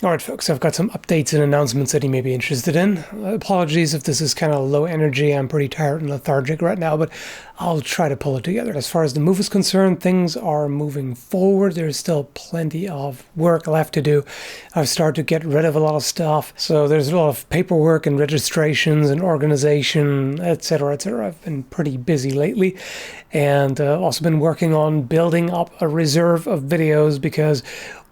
All right, folks, I've got some updates and announcements that you may be interested in. Apologies if this is kind of low energy. I'm pretty tired and lethargic right now, but I'll try to pull it together. As far as the move is concerned, things are moving forward. There's still plenty of work left to do. I've started to get rid of a lot of stuff. So there's a lot of paperwork and registrations and organization, etc., etc. I've been pretty busy lately, and also been working on building up a reserve of videos because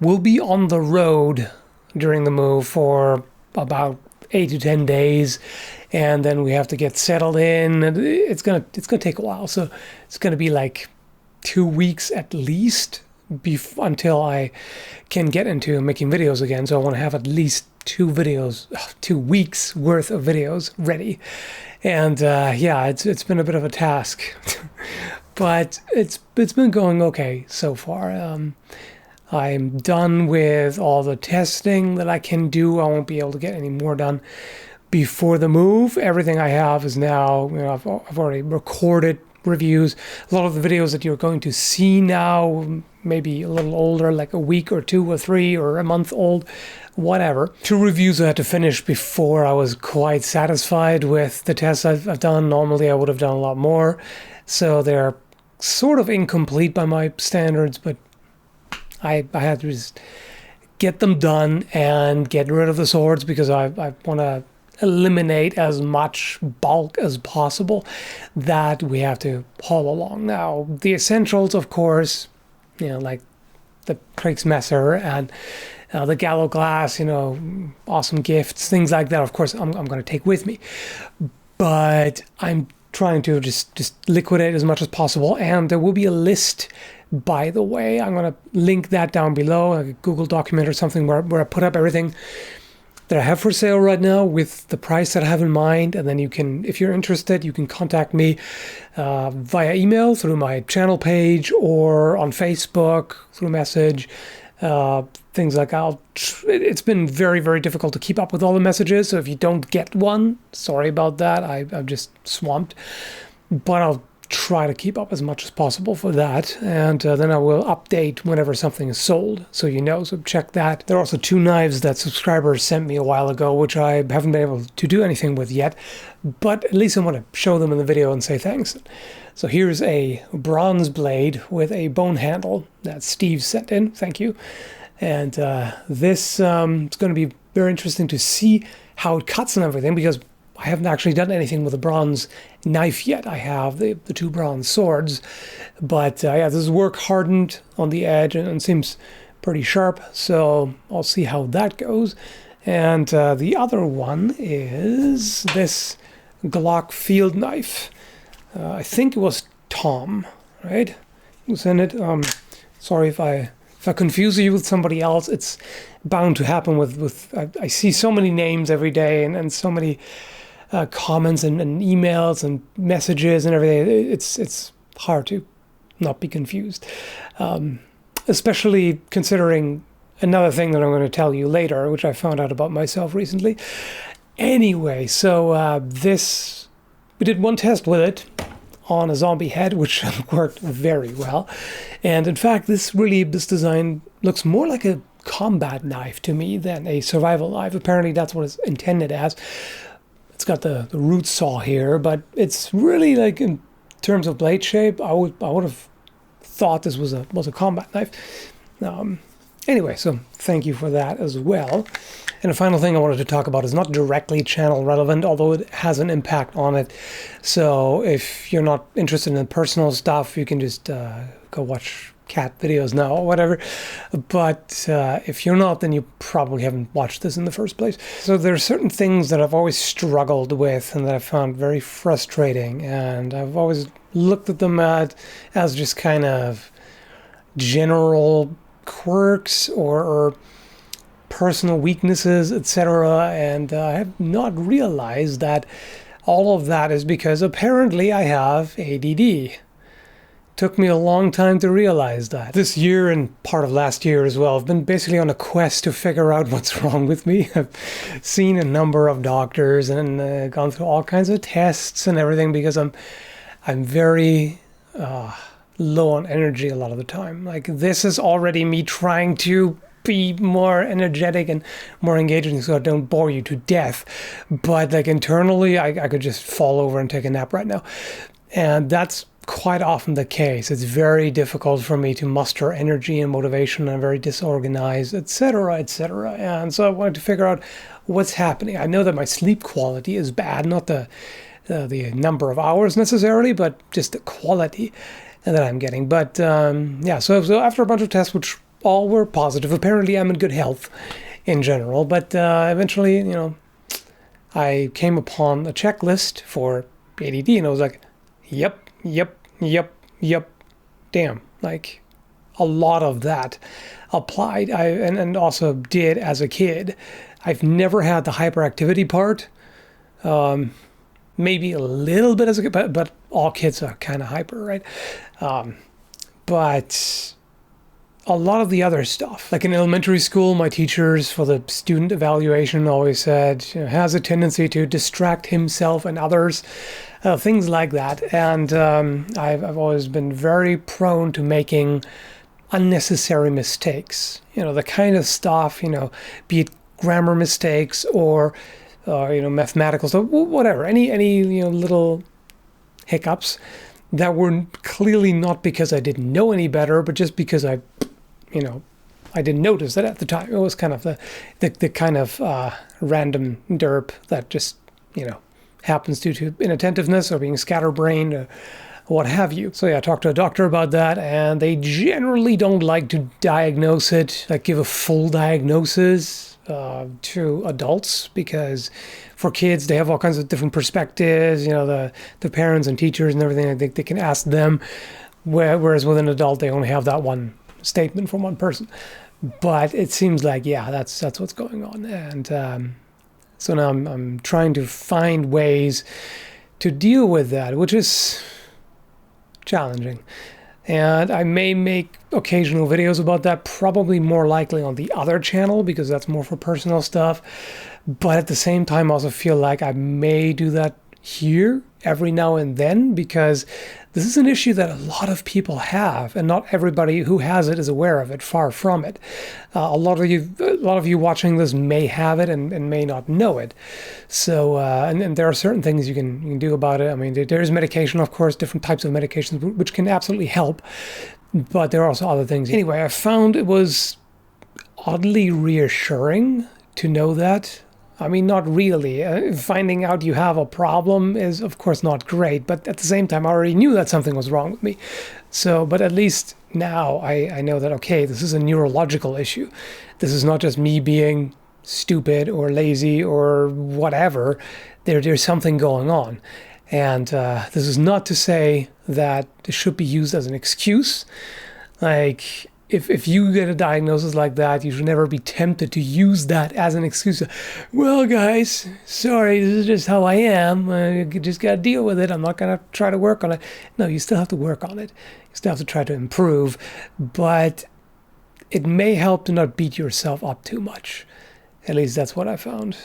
we'll be on the road during the move for about 8 to 10 days, and then we have to get settled in, and it's gonna take a while. So it's gonna be like 2 weeks at least until I can get into making videos again. So I want to have at least 2 weeks worth of videos ready. And yeah, it's been a bit of a task, but it's been going okay so far. I'm done with all the testing that I can do. I won't be able to get any more done before the move. Everything I have is now, I've already recorded reviews. A lot of the videos that you're going to see now, maybe a little older, like a week or 2 or 3 or a month old, whatever. 2 reviews I had to finish before I was quite satisfied with the tests I've done. Normally I would have done a lot more. So they're sort of incomplete by my standards, but I had to just get them done and get rid of the swords because I want to eliminate as much bulk as possible that we have to haul along. Now, the essentials, of course, like the Kriegsmesser and the Gallo Glass, awesome gifts, things like that, of course, I'm going to take with me. But I'm trying to just liquidate as much as possible, and there will be a list. By the way, I'm going to link that down below, like a Google document or something where I put up everything that I have for sale right now with the price that I have in mind. And then you can, if you're interested, you can contact me via email through my channel page or on Facebook through message, things like that. It's been very, very difficult to keep up with all the messages. So if you don't get one, sorry about that. I'm just swamped, but I'll try to keep up as much as possible for that, and then I will update whenever something is sold, so so check that. There are also 2 knives that subscribers sent me a while ago, which I haven't been able to do anything with yet, but at least I want to show them in the video and say thanks. So here's a bronze blade with a bone handle that Steve sent in, thank you. And this it's going to be very interesting to see how it cuts and everything, because I haven't actually done anything with a bronze knife yet. I have the 2 bronze swords, but yeah, this is work hardened on the edge and seems pretty sharp, so I'll see how that goes. And the other one is this Glock field knife. I think it was Tom, right? Who sent it? Sorry if I confuse you with somebody else. It's bound to happen with I see so many names every day and so many comments and emails and messages and everything. It's hard to not be confused, especially considering another thing that I'm going to tell you later, which I found out about myself recently. Anyway, so we did 1 test with it on a zombie head, which worked very well. And in fact, this design looks more like a combat knife to me than a survival knife. Apparently that's what it's intended as. It's got the root saw here, but it's really, like, in terms of blade shape, I would have thought this was a combat knife. Anyway, so thank you for that as well. And the final thing I wanted to talk about is not directly channel relevant, although it has an impact on it. So if you're not interested in the personal stuff, you can just go watch cat videos now or whatever. But if you're not, then you probably haven't watched this in the first place. So there are certain things that I've always struggled with and that I found very frustrating, and I've always looked at them as just kind of general quirks or personal weaknesses, etc. And I have not realized that all of that is because apparently I have ADD. Took me a long time to realize that. This year and part of last year as well, I've been basically on a quest to figure out what's wrong with me. I've seen a number of doctors and gone through all kinds of tests and everything because I'm very low on energy a lot of the time. Like, this is already me trying to be more energetic and more engaging so I don't bore you to death. But like internally, I could just fall over and take a nap right now. And that's quite often the case. It's very difficult for me to muster energy and motivation. I'm very disorganized, etc., etc. And so I wanted to figure out what's happening. I know that my sleep quality is bad, not the number of hours necessarily, but just the quality that I'm getting. But yeah, so after a bunch of tests, which all were positive, apparently I'm in good health in general. But eventually, I came upon a checklist for ADD, and I was like, yep. Damn, like a lot of that applied. And also did as a kid. I've never had the hyperactivity part. Maybe a little bit as a kid, but all kids are kind of hyper, right? But a lot of the other stuff, like in elementary school, my teachers for the student evaluation always said, has a tendency to distract himself and others, things like that. And I've always been very prone to making unnecessary mistakes. The kind of stuff, be it grammar mistakes or mathematical stuff, whatever, any little hiccups that were clearly not because I didn't know any better, but just because I didn't notice it at the time. It was kind of the kind of random derp that just, happens due to inattentiveness or being scatterbrained or what have you. So yeah, I talked to a doctor about that, and they generally don't like to diagnose it, like give a full diagnosis to adults, because for kids, they have all kinds of different perspectives, the parents and teachers and everything. I think they can ask them, whereas with an adult, they only have that one statement from one person. But it seems like, yeah, that's what's going on. And so now I'm trying to find ways to deal with that, which is challenging. And I may make occasional videos about that, probably more likely on the other channel, because that's more for personal stuff. But at the same time, I also feel like I may do that here every now and then, because this is an issue that a lot of people have, and not everybody who has it is aware of it. Far from it. A lot of you watching this may have it and may not know it. So, and there are certain things you can do about it. I mean, there is medication, of course, different types of medications which can absolutely help, but there are also other things. Anyway, I found it was oddly reassuring to know that. I mean, not really. Finding out you have a problem is, of course, not great. But at the same time, I already knew that something was wrong with me. So, but at least now I know that, okay, this is a neurological issue. This is not just me being stupid or lazy or whatever. There's something going on. And this is not to say that this should be used as an excuse. Like, if you get a diagnosis like that, you should never be tempted to use that as an excuse. Well, guys, sorry, this is just how I am. You just got to deal with it. I'm not going to try to work on it. No, you still have to work on it. You still have to try to improve. But it may help to not beat yourself up too much. At least that's what I found.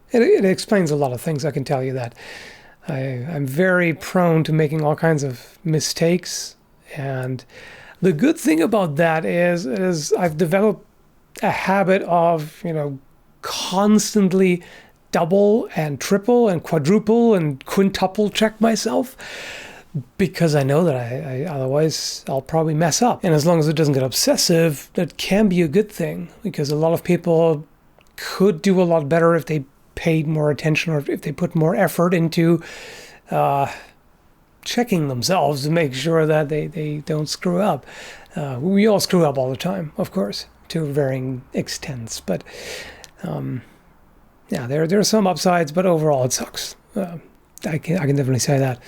It explains a lot of things, I can tell you that. I'm very prone to making all kinds of mistakes, and the good thing about that is I've developed a habit of, constantly double and triple and quadruple and quintuple check myself, because I know that I otherwise I'll probably mess up. And as long as it doesn't get obsessive, that can be a good thing, because a lot of people could do a lot better if they paid more attention or if they put more effort into checking themselves to make sure that they don't screw up. We all screw up all the time, of course, to varying extents. But yeah, there are some upsides, but overall it sucks. I can definitely say that.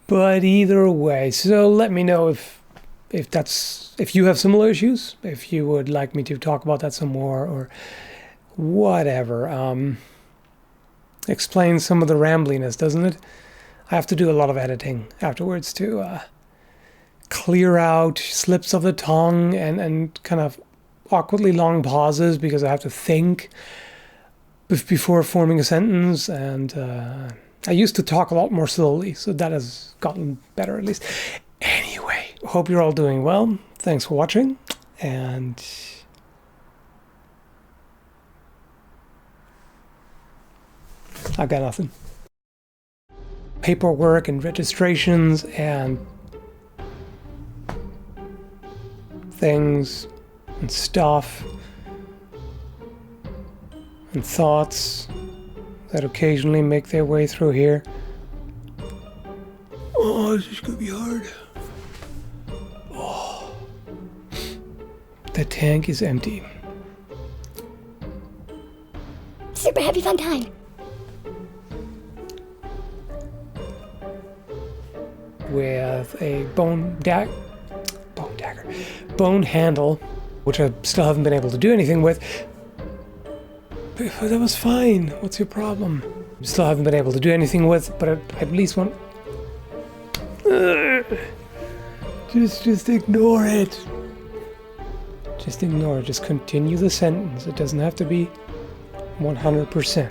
But either way, so let me know if you have similar issues, if you would like me to talk about that some more or whatever. Explains some of the rambliness, doesn't it? I have to do a lot of editing afterwards to clear out slips of the tongue and kind of awkwardly long pauses, because I have to think before forming a sentence. And I used to talk a lot more slowly, so that has gotten better at least. Anyway, hope you're all doing well. Thanks for watching. And I've got nothing. Paperwork and registrations and things and stuff and thoughts that occasionally make their way through here. Oh, this is gonna be hard. Oh. The tank is empty. Super happy fun time. With a bone handle, which I still haven't been able to do anything with. But that was fine. What's your problem? Still haven't been able to do anything with, but I at least want. Just ignore it. Just ignore it. Just continue the sentence. It doesn't have to be 100%.